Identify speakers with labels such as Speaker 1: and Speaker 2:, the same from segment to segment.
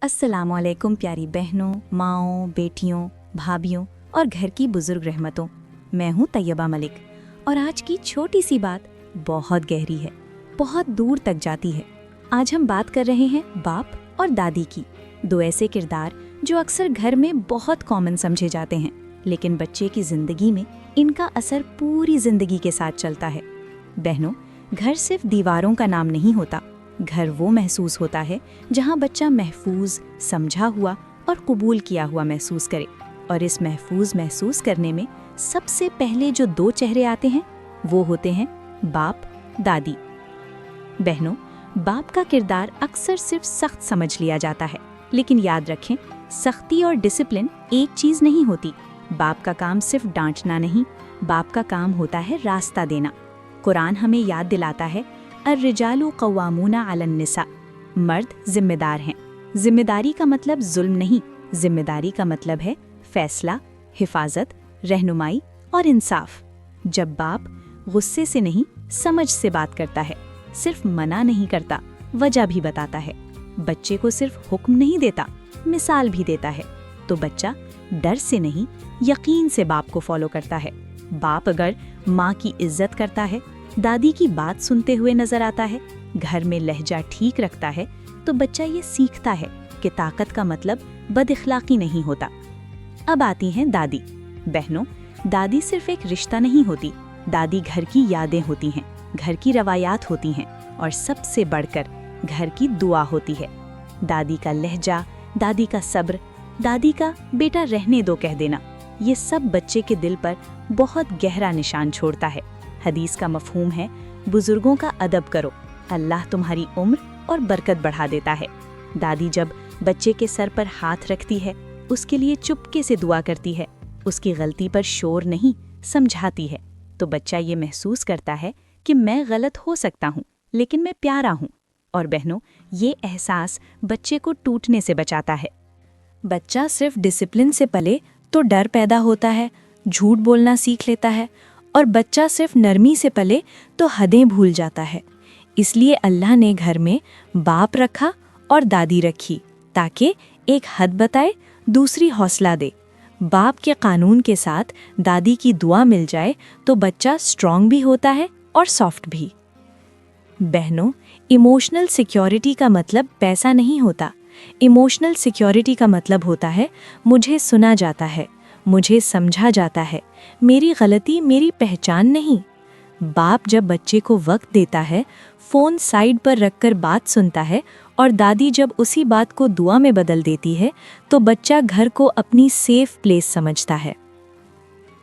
Speaker 1: अस्सलामुअलैकुम प्यारी बहनों, माँओं, बेटियों, भाभीियों और घर की बुजुर्ग रहमतों। मैं हूँ तैयबा मलिक और आज की छोटी सी बात बहुत गहरी है, बहुत दूर तक जाती है। आज हम बात कर रहे हैं बाप और दादी की, दो ऐसे किरदार जो अक्सर घर में बहुत कॉमन समझे जाते हैं, लेकिन बच्चे की जिंदगी में इनका असर पूरी जिंदगी के साथ चलता है। बहनों, घर सिर्फ दीवारों का नाम नहीं होता। घर वो महसूस होता है जहाँ बच्चा महफूज, समझा हुआ और कबूल किया हुआ महसूस करे। और इस महसूस करने में सबसे पहले जो दो चेहरे आते हैं वो होते हैं बाप, दादी। बहनों, बाप का किरदार अक्सर सिर्फ सख्त समझ लिया जाता है, लेकिन याद रखें, सख्ती और डिसिप्लिन एक चीज़ नहीं होती। बाप का काम सिर्फ डांटना नहीं, बाप का काम होता है रास्ता देना। कुरान हमें याद दिलाता है, अर्रिजालु क़व्वामूना अलन निसा, मर्द जिम्मेदार हैं। जिम्मेदारी का मतलब जुल्म नहीं, जिम्मेदारी का मतलब है फैसला, हिफाजत, रहनुमाई और इंसाफ। जब बाप गुस्से से नहीं, समझ से बात करता है, सिर्फ मना नहीं करता, वजह भी बताता है। बच्चे को सिर्फ हुक्म नहीं देता, मिसाल भी देता है, तो बच्चा डर से नहीं, यकीन से बाप को फॉलो करता है। बाप अगर माँ की इज्जत करता है, दादी की बात सुनते हुए नजर आता है, घर में लहजा ठीक रखता है, तो बच्चा ये सीखता है कि ताकत का मतलब बदइखलाकी नहीं होता। अब आती हैं दादी। बहनों, दादी सिर्फ एक रिश्ता नहीं होती, दादी घर की यादें होती हैं, घर की रवायात होती हैं और सबसे बढ़कर घर की दुआ होती है। दादी का लहजा, दादी का सब्र, दादी का बेटा रहने दो कह देना, ये सब बच्चे के दिल पर बहुत गहरा निशान छोड़ता है। हदीस का मफहूम है, बुजुर्गों का अदब करो, अल्लाह तुम्हारी उम्र और बरकत बढ़ा देता है। दादी जब बच्चे के सर पर हाथ रखती है, उसके लिए चुपके से दुआ करती है, उसकी गलती पर शोर नहीं, समझाती है, तो बच्चा ये महसूस करता है कि मैं गलत हो सकता हूँ, लेकिन मैं प्यारा हूँ। और बहनों, ये एहसास बच्चे को टूटने से बचाता है। बच्चा सिर्फ डिसिप्लिन से पले तो डर पैदा होता है, झूठ बोलना सीख लेता है, और बच्चा सिर्फ नरमी से पले तो हदें भूल जाता है। इसलिए अल्लाह ने घर में बाप रखा और दादी रखी, ताकि एक हद बताए, दूसरी हौसला दे। बाप के कानून के साथ दादी की दुआ मिल जाए तो बच्चा स्ट्रॉन्ग भी होता है और सॉफ्ट भी। बहनों, इमोशनल सिक्योरिटी का मतलब पैसा नहीं होता। इमोशनल सिक्योरिटी का मतलब होता है मुझे सुना जाता है, मुझे समझा जाता है, मेरी गलती मेरी पहचान नहीं। बाप जब बच्चे को वक्त देता है, फ़ोन साइड पर रखकर बात सुनता है, और दादी जब उसी बात को दुआ में बदल देती है, तो बच्चा घर को अपनी सेफ प्लेस समझता है।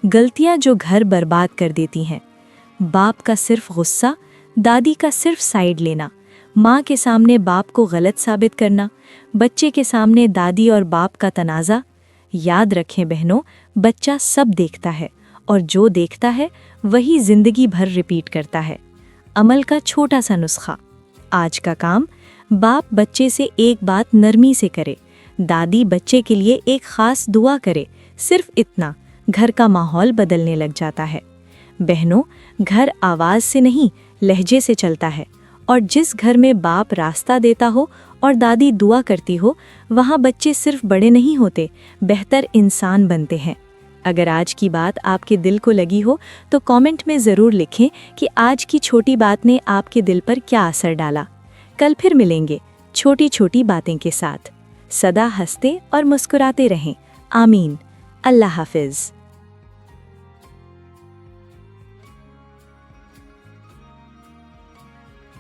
Speaker 1: गलतियां जो घर बर्बाद कर देती हैं, बाप का सिर्फ गुस्सा, दादी का सिर्फ साइड लेना, माँ के सामने बाप को गलत साबित करना, बच्चे के सामने दादी और बाप का तनाज़ा। याद रखें बहनों, बच्चा सब देखता है और जो देखता है वही जिंदगी भर रिपीट करता है। अमल का छोटा सा नुस्खा। आज का काम, बाप बच्चे से एक बात नरमी से करे, दादी बच्चे के लिए एक खास दुआ करे, सिर्फ इतना, घर का माहौल बदलने लग जाता है। बहनों, घर आवाज़ से नहीं, लहजे से चलता है, और जिस घर में बाप रास्ता देता हो और दादी दुआ करती हो, वहाँ बच्चे सिर्फ बड़े नहीं होते, बेहतर इंसान बनते हैं। अगर आज की बात आपके दिल को लगी हो तो कमेंट में ज़रूर लिखें कि आज की छोटी बात ने आपके दिल पर क्या असर डाला। कल फिर मिलेंगे छोटी छोटी बातें के साथ। सदा हंसते और मुस्कुराते रहें। आमीन। अल्लाह हाफिज़।